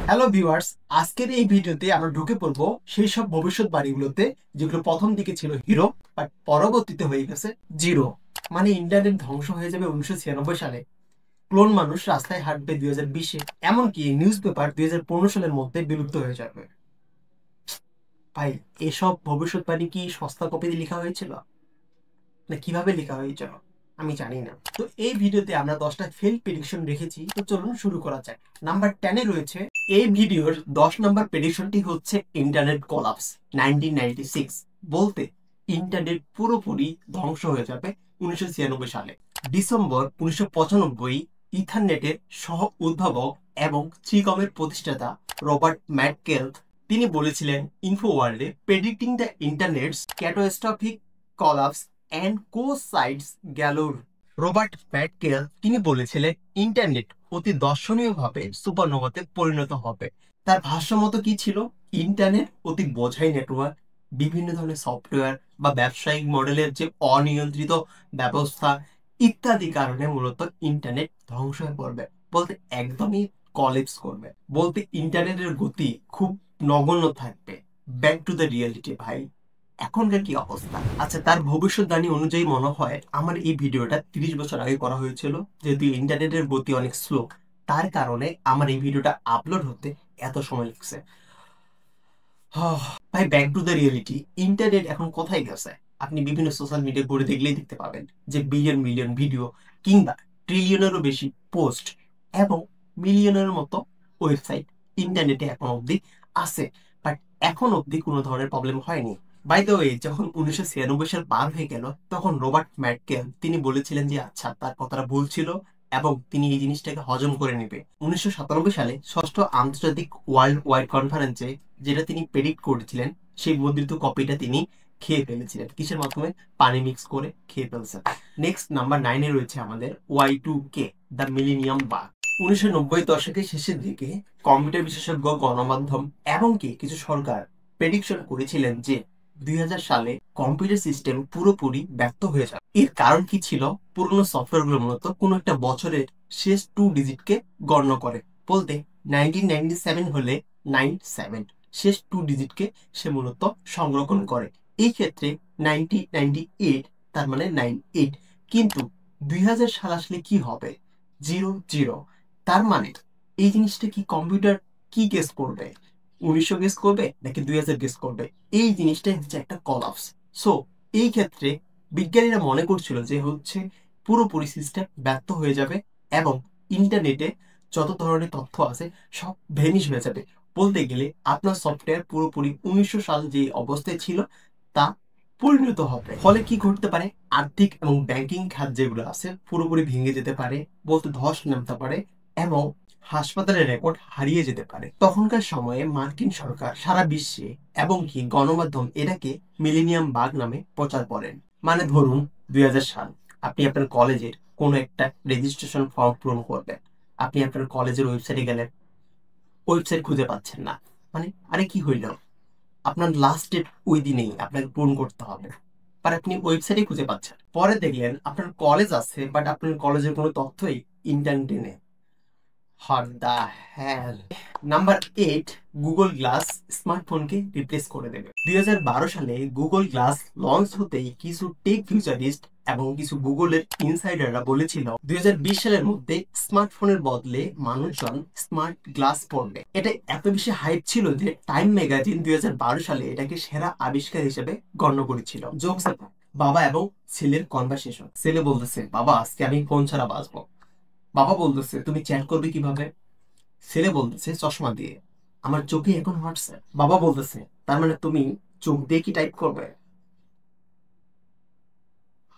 Hello viewers, আজকের এই ভিডিওতে আমরা ঢুকে পড়বো সেই সব ভবিষ্যৎবাণীগুলোতে যেগুলো প্রথম দিকে ছিল হিরো বাট পরবর্তীতে হয়ে গেছে জিরো। মানে ইন্টারনেট ধ্বংস হয়ে যাবে 1996 সালে, ক্লোন মানুষ রাস্তায় হাঁটবে 2020-এ, এমনকি নিউজ পেপার 2015 সালের মধ্যে বিলুপ্ত হয়ে যাবে। ভাই, এসব ভবিষ্যৎবাণী কি সস্তা কপিতে লেখা হয়েছিল না কিভাবে লেখা হয়েছিল আমি জানি না। তো এই ভিডিওতে আমরা 10টা ফেল প্রেডিকশন রেখেছি, তো চলুন শুরু করা যাক। নাম্বার 10-এ রয়েছে এই ভিডিওর 10 নম্বর প্রেডিকশনটি হচ্ছে ইন্টারনেট কোলাপস 1996, বলতে ইন্টারনেট পুরোপুরি ধ্বংস হয়ে যাবে 1996 সালে। ডিসেম্বর 1995 ইথারনেটের সহ উদ্ভাবক এবং চিকমের প্রতিষ্ঠাতা রবার্ট ম্যাটকেল তিনি বলেছিলেন ইনফোওয়ার্ল্ডে, predicting the internet's catastrophic collapse and কোসাইডস গ্যালোর। রবার্ট ম্যাটকেল তিনি বলেছিলেন ইন্টারনেট অতি দর্শনীয়ভাবে সুপারনোভাতে পরিণত হবে। তার ভাষ্যমতো কি ছিল? ইন্টারনেট অতি বোঝাই নেটওয়ার্ক, বিভিন্ন ধরনের সফটওয়্যার বা ব্যবসায়িক মডেলের যে অনিয়ন্ত্রিত ব্যবস্থা ইত্যাদি কারণে মূলত ইন্টারনেট ধ্বংস হয়ে পড়বে, বলতে একদমই কলেপস করবে, বলতে ইন্টারনেটের গতি খুব নগণ্য থাকবে। ব্যাক টু দ্য রিয়েলিটি ভাই, এখনকার কি অবস্থা? আচ্ছা, তার ভবিষ্যৎবাণী অনুযায়ী মনে হয় আমার এই ভিডিওটা 30 বছর আগে করা হয়েছিল, যেহেতু ইন্টারনেটের গতি অনেক স্লো, তার কারণে আমার এই ভিডিওটা আপলোড হতে এত সময় লাগছে। ভাই, back to the reality, internet এখন কোথায় গেছে? আপনি বিভিন্ন সোশ্যাল মিডিয়া ঘুরে দেখলেই দেখতে পাবেন যে বিলিয়ন মিলিয়ন ভিডিও কিংবা ট্রিলিয়নেরও বেশি পোস্ট এবং মিলিয়নের মতো ওয়েবসাইট ইন্টারনেটে এখন অবধি আছে, বাট এখন অবধি কোনো ধরনের প্রবলেম হয়নি। বাই দ্য ওয়ে, যখন 1996 সাল পার হয়ে গেল তখন রবার্ট ম্যাটকেল তিনি বলেছিলেন যে আচ্ছা, তার কথাটা ভুল ছিল এবং তিনি এই জিনিসটাকে হজম করে নেবে। 1997 সালে ষষ্ঠ আন্তর্জাতিক ওয়ার্ল্ড ওয়াইড কনফারেন্সে যেটা তিনি প্রেডিক্ট করেছিলেন সেই মুদ্রিত কপিটা তিনি খেয়ে ফেলেছিলেন। কিসের মাধ্যমে? পানি মিক্স করে খেয়ে ফেলছেন। নেক্সট নাম্বার 9-এ রয়েছে আমাদের Y2K, দ্য মিলেনিয়াম বাগ। 1990 দশকের শেষের দিকে কম্পিউটার বিশেষজ্ঞ, গণমাধ্যম এমনকি কিছু সরকার প্রেডিকশন করেছিলেন যে 2000 সালে কম্পিউটার সিস্টেম পুরোপুরি ব্যর্থ হয়ে যাবে। এর কারণ কি ছিল? পুরনো সফটওয়্যারগুলো মূলত কোনো একটা বছরের শেষ 2 ডিজিটকে গণ্য করে, বলতে 1997 হলে 97 শেষ 2 ডিজিটকে সে মূলত সংরক্ষণ করে। এই ক্ষেত্রে 1998 তার মানে 98, কিন্তু 2000 সাল আসলে কি হবে? 00। তার মানে এই জিনিসটা কি কম্পিউটার কি গেস করবে? 1900 গেস করবে নাকি 2000 গেস করবে? এই জিনিসটাই হচ্ছে একটা কলাপস। সো এই ক্ষেত্রে বিজ্ঞানীরা মনে করছিল যে হচ্ছে পুরোপুরি সিস্টেম ব্যর্থ হয়ে যাবে এবং ইন্টারনেটে যত ধরনের তথ্য আছে সব ভেনিশ হয়ে যাবে। বলতে গেলে আপনার সফটওয়্যার পুরোপুরি 1900 সাল যে অবস্থায় ছিল তা পরিণত হবে। ফলে কি ঘটতে পারে? আর্থিক এবং ব্যাংকিং খাত যেগুলো আছে পুরোপুরি ভেঙে যেতে পারে, বলতে ধস নামতে পারে এবং হাসপাতালের রেকর্ড হারিয়ে যেতে পারে। তখনকার সময়ে মার্কিন সরকার সারা বিশ্বে এবং কি গণমাধ্যম এটাকে মিলেনিয়াম বাগ নামে প্রচার করেন। মানে ধরুন 2000 সাল, আপনি আপনার কলেজের কোনো একটা রেজিস্ট্রেশন ফর্ম পূরণ করবেন, আপনি আপনার কলেজের ওয়েবসাইটে গেলেন, ওয়েবসাইট খুঁজে পাচ্ছেন না। মানে আরে কি হইল? আপনার লাস্ট ডেট ওই দিনেই আপনাকে পূরণ করতে হবে, বাট আপনি ওয়েবসাইটে খুঁজে পাচ্ছেন। পরে দেখলেন আপনার কলেজ আছে বাট আপনার কলেজের কোনো তথ্যই ইন্টারনেটে নেই। What the hell. Number 8, Google glass স্মার্টফোনকে রিপ্লেস করে দেবে। 2012 সালে গুগল গ্লাস লঞ্চ হতেই কিছু টেক ফিউচারিস্ট এবং কিছু গুগলের ইনসাইডাররা বলেছিল 2020 সালের মধ্যে স্মার্টফোনের বদলে মানুষজন স্মার্ট গ্লাস পরবে। এটা এত বেশি হাইপ ছিল যে টাইম ম্যাগাজিন 2012 সালে এটাকে সেরা আবিষ্কার হিসেবে গণ্য করেছিল। জোকস, বাবা এবং ছেলের কনভারসেশন। ছেলে বলতেছে, বাবা আজকে আমি ফোন ছাড়া বাঁচবো। বাবা বলতেছে, তুমি চ্যাট করবে কিভাবে? ছেলে বলতেছে, চশমা দিয়ে। আমার চোখে এখন হোয়াটসঅ্যাপ। বাবা বলতেছে, তার মানে তুমি চোখ দিয়ে কি টাইপ করবে?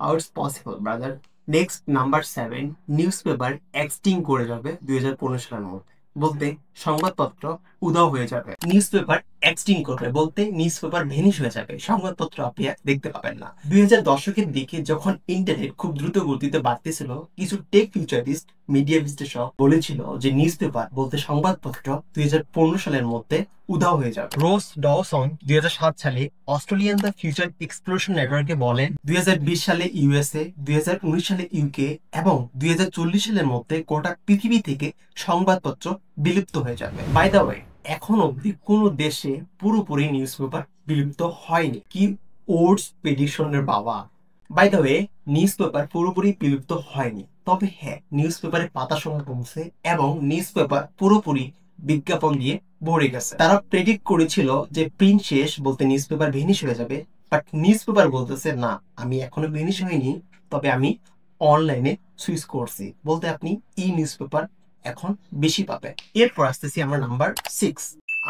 How it's possible brother. Next number 7, news paper extinguisher করে যাবে 2015 সালের মধ্যে, বলতে সংবাদপত্র উধাও হয়ে যাবে। নিউজ পেপার এক্সটিং করবে বলতে নিউজ পেপার ভেনিশ হয়ে যাবে, সংবাদপত্র আপনি আর দেখতে পাবেন না। 2000 দশকের দিকে যখন ইন্টারনেট খুব দ্রুত গতিতে বাড়তেছিল, কিছু টেক ফিউচারিস্ট মিডিয়া বিশ্লেষক বলেছিল যে নিউজ পেপার বলতে সংবাদপত্র 2015 সালের মধ্যে উধাও হয়ে যাবে। রোস ডওসন 2007 সালে অস্ট্রেলিয়ান দ্য ফিউচার এক্সপ্লোরেশন নেটওয়ার্কে বলেন 2020 সালে ইউএসএ, 2019 সালে ইউকে এবং 2040 সালের মধ্যে গোটা পৃথিবী থেকে সংবাদপত্র বিলুপ্ত হয়ে যাবে। বাই দ্য ওয়ে, এখন অবধি কোনো দেশে পুরোপুরি নিউজ পেপার বিলুপ্ত হয়নি। কি ওটস প্রেডিকশনের বাবা! By the way, newspaper পুরোপুরি বিলুপ্ত হয়নি, তবে হ্যাঁ, নিউজ পেপারের পাতা সংখ্যা কমছে এবং নিউজ পেপার পুরোপুরি বিজ্ঞাপন দিয়ে ভরে গেছে। তারা প্রেডিক্ট করেছিল যে প্রিন্ট শেষ, বলতে নিউজ পেপার ভেনিশ হয়ে যাবে, বাট নিউজ পেপার বলতেছে না, আমি এখনো ভেনিশ হয়নি, তবে আমি অনলাইনে সুইচ করছি, বলতে আপনি ই নিউজ পেপার এখন বেশি পাবে। এরপর আসতেছি আমরা number 6।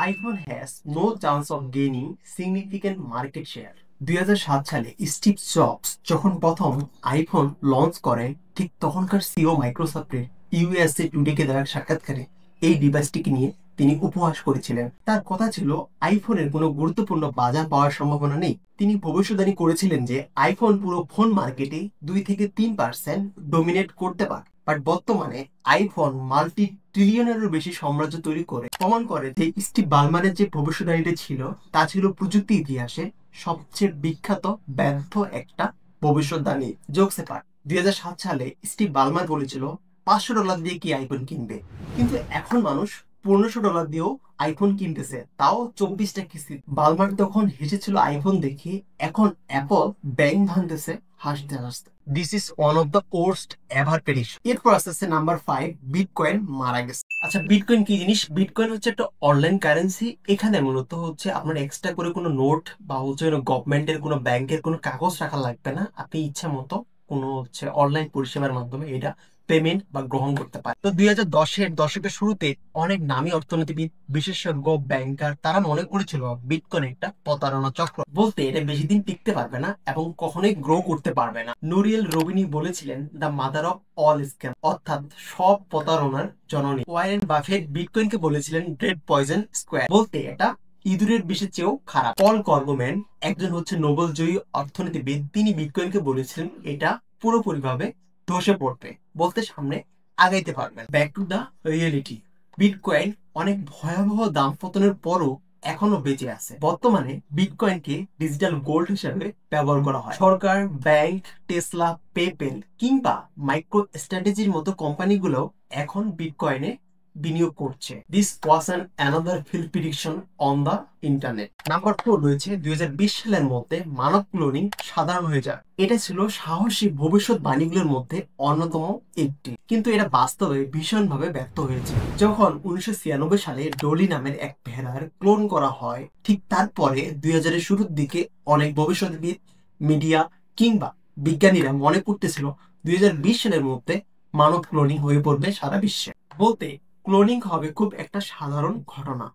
IPhone has no chance of gaining significant market share. 2007 সালে স্টিভ জবস যখন প্রথম আইফোন লঞ্চ করেন, ঠিক তখনকার সিও মাইক্রোসফটের ইউএসএ টুডেকে দেওয়া সাক্ষাৎকারে এই ডিভাইসটিকে নিয়ে তিনি উপহাস করেছিলেন। তার কথা ছিল আইফোনের কোনো গুরুত্বপূর্ণ বাজার পাওয়ার সম্ভাবনা নেই। তিনি ভবিষ্যদ্বাণী করেছিলেন যে আইফোন পুরো ফোন মার্কেটে 2 থেকে 3% ডোমিনেট করতে পারে। বাট বর্তমানে আইফোন মাল্টি ট্রিলিয়নেরও বেশি সাম্রাজ্য তৈরি করে প্রমাণ করে যে স্টিভ বালমারের যে ভবিষ্যদ্বাণীটা ছিল তা ছিল প্রযুক্তি ইতিহাসে সবচেয়ে বিখ্যাত ব্যর্থ একটা ভবিষ্যদ্বাণী। জোকস এপার্ট, 2007 সালে স্টিভ বালমার বলেছিল $500 দিয়ে কি আইফোন কিনবে, কিন্তু এখন মানুষ $1500 দিয়েও আইফোন কিনতেছে, তাও 24টা কিস্তি। বালমার তখন হেসেছিল আইফোন দেখে, এখন অ্যাপল ব্যাংক ভাঙতেছে হাসতে হাসতে। This is one of the worst ever prediction. এরপর আসতেছে নাম্বার 5, বিটকয়েন মারা গেছে। আচ্ছা, বিটকয়েন কি জিনিস? বিটকয়েন হচ্ছে একটা অনলাইন কারেন্সি। এখানে মূলত হচ্ছে আপনার এক্সট্রা করে কোনো নোট বা হচ্ছে গভর্নমেন্টের কোনো ব্যাংকের কোনো কাগজ রাখা লাগবে না। আপনি ইচ্ছা মতো কোনো হচ্ছে অনলাইন পরিষেবার মাধ্যমে এটা পেমেন্ট বা গ্রহণ করতে পারে। তো 2010-এর দশকের শুরুতে অনেক নামী অর্থনীতিবিদ, বিশেষজ্ঞ, ব্যাংকার তারা মনে করেছিল বিটকয়েন একটা প্রতারণা চক্র, বলতে এটা বেশি দিন টিকতে পারবে না এবং কখনোই গ্রো করতে পারবে না। নুরিয়েল রবিনি বলেছিলেন the mother of all scam, অর্থাৎ সব প্রতারণার জননী। ওয়ারেন বাফেট বিটকয়েনকে বলেছিলেন ডেড পয়জন স্কোয়ার, বলতে এটা ইঁদুরের বিষের চেয়েও খারাপ। পল কর্গম্যান, একজন হচ্ছে নোবেলজয়ী অর্থনীতিবিদ, তিনি বিটকয়েনকে বলেছিলেন এটা পুরোপুরিভাবে ধসে পড়বে, বলতে সামনে আগাইতে পারবেন। Back to the reality, bitcoin অনেক ভয়াবহ দাম পতনের পরও এখনো বেঁচে আছে। বর্তমানে বিটকয়েনকে ডিজিটাল গোল্ড হিসেবে ব্যবহার করা হয়। সরকার, ব্যাংক, টেসলা, পেপেল কিংবা মাইক্রো স্ট্র্যাটেজির মতো কোম্পানিগুলো এখন বিটকয়েনে বিনিয়োগ করছে। This was another field prediction on the internet. Number 4 রয়েছে 2020 সালের মধ্যে মানব ক্লোনিং সাধারণ হয়ে যায়। এটা ছিল সাহসী ভবিষ্যৎবাণীগুলোর মধ্যে অন্যতম একটি, কিন্তু এটা বাস্তবে ভীষণভাবে ব্যর্থ হয়েছে। যখন 1996 সালে ডলি নামের এক ভেড়ার ক্লোন করা হয়, ঠিক তারপরে 2000-এর শুরুর দিকে অনেক ভবিষ্যৎবিদ, মিডিয়া কিংবা বিজ্ঞানীরা মনে করতেছিল 2020 সালের মধ্যে মানব ক্লোনিং হয়ে পড়বে সারা বিশ্বে, বলতে ক্লোনিং হবে খুব একটা সাধারণ ঘটনা।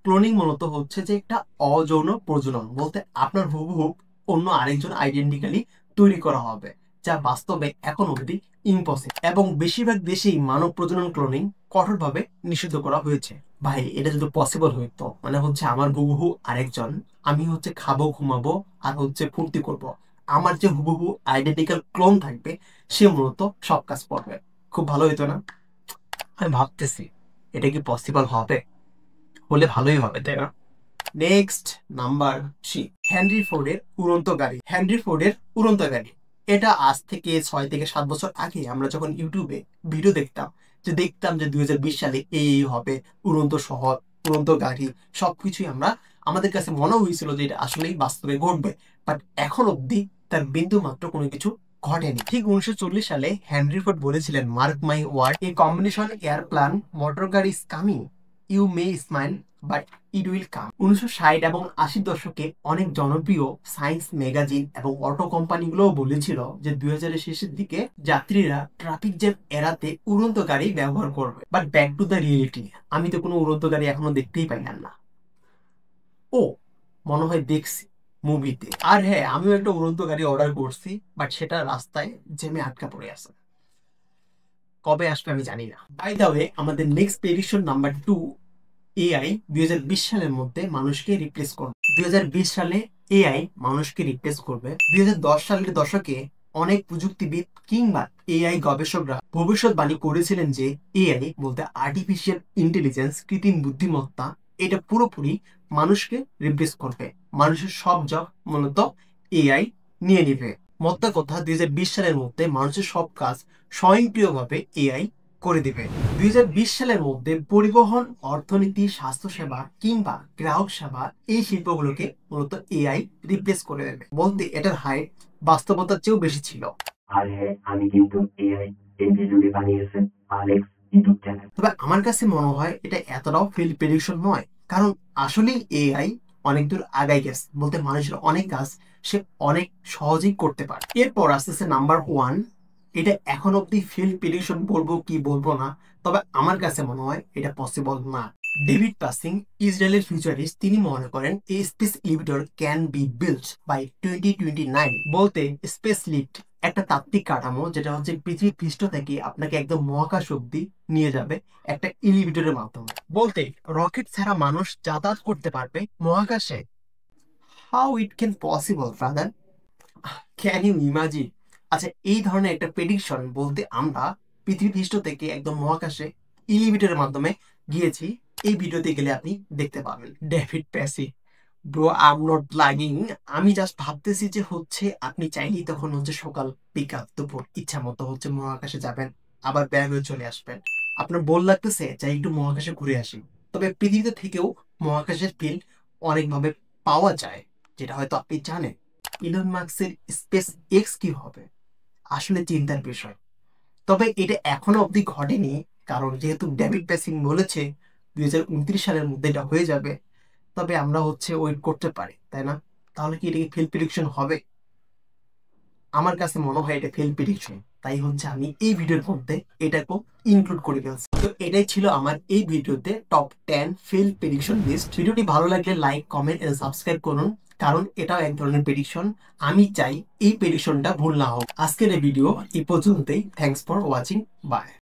ক্লোনিং মূলত হচ্ছে যে একটা অযৌন প্রজনন, বলতে আপনার হুবহু অন্য আরেকজন আইডেন্টিক্যালি তৈরি করা হবে, যা বাস্তবে এখন অবধি ইম্পসিবল। এবং বেশিরভাগ দেশেই মানব প্রজনন ক্লোনিং কঠোরভাবে নিষিদ্ধ করা হয়েছে। ভাই, এটা যদি পসিবল হইতো, মানে হচ্ছে আমার হুবহু আরেকজন, আমি হচ্ছে খাবো, ঘুমাবো আর হচ্ছে ফুর্তি করব, আমার যে হুবহু আইডেন্টিক্যাল ক্লোন থাকবে সে মূলত সব কাজ করবে, খুব ভালো হইতো না? আমি ভাবতেছি এটা কি পসিবল হবে? হলে ভালোই হবে, তাই না? নেক্সট নাম্বার 3, হেনরি ফোর্ডের উড়ন্ত গাড়ি। হেনরি ফোর্ডের উড়ন্ত গাড়ি, এটা আজ থেকে 6 থেকে 7 বছর আগে আমরা যখন ইউটিউবে ভিডিও দেখতাম যে 2020 সালে এই হবে, উড়ন্ত শহর, উড়ন্ত গাড়ি, সবকিছুই আমাদের কাছে মনে হয়েছিল যে এটা আসলেই বাস্তবে ঘটবে, বাট এখন অব্দি তার বিন্দু মাত্র কোনো কিছু ঘটেনি। ঠিক 1940 সালে হেনরি ফোর্ড বলেছিলেন, mark my word, a combination airplane motor গাড়ি is coming, you may smile but it will come. 1960 এবং 80 দশকে অনেক জনপ্রিয় সায়েন্স ম্যাগাজিন এবং অটো কোম্পানিগুলোও বলেছিল যে 2000-এর শেষের দিকে যাত্রীরা ট্রাফিক জ্যাম এড়াতে উড়ন্ত গাড়ি ব্যবহার করবে। But back to the reality, আমি তো কোনো উড়ন্ত গাড়ি এখনো দেখতেই পাইলাম না। ও, মনে হয় দেখছি মুভিতে। আর হ্যাঁ, আমিও একটা উড়ন্ত গাড়ি অর্ডার করছি, বাট সেটা রাস্তায় জ্যামে আটকা পড়ে আছে, কবে আসবে আমি জানি না। বাই দ্য ওয়ে, আমাদের নেক্সট প্রেডিকশন নাম্বার 2, এআই 2020 সালের মধ্যে মানুষকে রিপ্লেস করবে। 2020 সালে এআই মানুষকে রিপ্লেস করবে। 2010 সালের দশকে অনেক প্রযুক্তিবিদ কিংবা এআই গবেষকরা ভবিষ্যৎবাণী করেছিলেন যে এআই বলতে আর্টিফিশিয়াল ইন্টেলিজেন্স, কৃত্রিম বুদ্ধিমত্তা, এটা পুরোপুরি মানুষকে রিপ্লেস করবে। মানুষের সব জব মূলত এআই নিয়ে নিবে। মোদ্দা কথা 2020 সালের মধ্যে মানুষের সব কাজ স্বয়ংক্রিয়ভাবে এআই করে দিবে। 2020 সালের মধ্যে পরিবহন, অর্থনীতি, স্বাস্থ্যসেবা কিংবা গ্রাহক সেবা এই শিল্পগুলোকে মূলত এআই রিপ্লেস করে দেবে। বলতে এটার হাইট বাস্তবতার চেয়েও বেশি ছিল। আর হ্যাঁ, আমি কিন্তু এআই এই ভিডিওটি বানিয়েছে আলেক্স ইউটিউব চ্যানেল। তবে আমার কাছে মনে হয় এটা এতটাও ফিল্ড প্রেডিকশন নয়, কারণ আসলে এআই অনেক দূর আগাই গেছে। বলতে মানুষের অনেক কাজ সে অনেক সহজেই করতে পারে। এরপর আসতেছে নাম্বার 1। এটা এখন অব্দি ফিল্ড প্রেডিকশন বলবো কি বলবো না, তবে আমার কাছে মনে হয় এটা পসিবল না। ডেভিড পাসিং, ইসরায়েলের ফিউচারিস্ট, তিনি মনে করেন a space elevator can be built by 2029। বলতে স্পেস লিফট একটা তাত্ত্বিক কাঠামো যেটা হচ্ছে পৃথিবীর পৃষ্ঠ থেকে আপনাকে একদম মহাকাশ অব্দি নিয়ে যাবে একটা এলিভেটরের মাধ্যমে। বলতে রকেট ছাড়া মানুষ যাতায়াত করতে পারবে মহাকাশে। How it can possible brother, can you imagine? আচ্ছা, এই ধরনের একটা প্রেডিকশন বলতে আমরা পৃথিবী পৃষ্ঠ থেকে একদম মহাকাশে এলিভেটরের মাধ্যমে গিয়েছি। এই ভিডিওতে গেলে আপনি দেখতে পাবেন। ডেভিড প্যাসি, bro I am not blogging, আমি জাস্ট ভাবতেছি যে হচ্ছে আপনি চাইলেই তখন হচ্ছে সকাল, বিকাল, দুপুর ইচ্ছা মতো হচ্ছে মহাকাশে যাবেন, আবার ব্যাক হয়ে চলে আসবেন। আপনার বোর লাগতেছে যাই একটু মহাকাশে ঘুরে আসি। তবে পৃথিবীতে থেকেও মহাকাশের ফিল্ড অনেকভাবে পাওয়া যায়, যেটা হয়তো আপনি জানেন। ইলন মাস্কের স্পেস এক্স কি হবে আসলে চিন্তার বিষয়। তবে এটা এখনো অবধি ঘটেনি, কারণ যেহেতু ডেভিড প্যাসিং বলেছে 2029 সালের মধ্যে এটা হয়ে যাবে। তবে আমরা হচ্ছে ওয়েট করতে পারি, তাই না? তাহলে কি এটা কি ফিল্ড প্রেডিকশন হবে? আমার কাছে মনে হয় এটা ফিল্ড প্রেডিকশন, তাই হচ্ছে আমি এই ভিডিওর মধ্যে এটাকেও ইনক্লুড করে ফেলছি। তো এটাই ছিল আমার এই ভিডিওতে টপ 10 ফিল্ড প্রেডিকশন লিস্ট। ভিডিওটি ভালো লাগলে লাইক, কমেন্ট এন্ড সাবস্ক্রাইব করুন, কারণ এটাও এক ধরনের প্রেডিকশন। আমি চাই এই প্রেডিকশনটা ভুল না হোক। আজকের এই ভিডিও এই পর্যন্তই। Thanks for watching, by.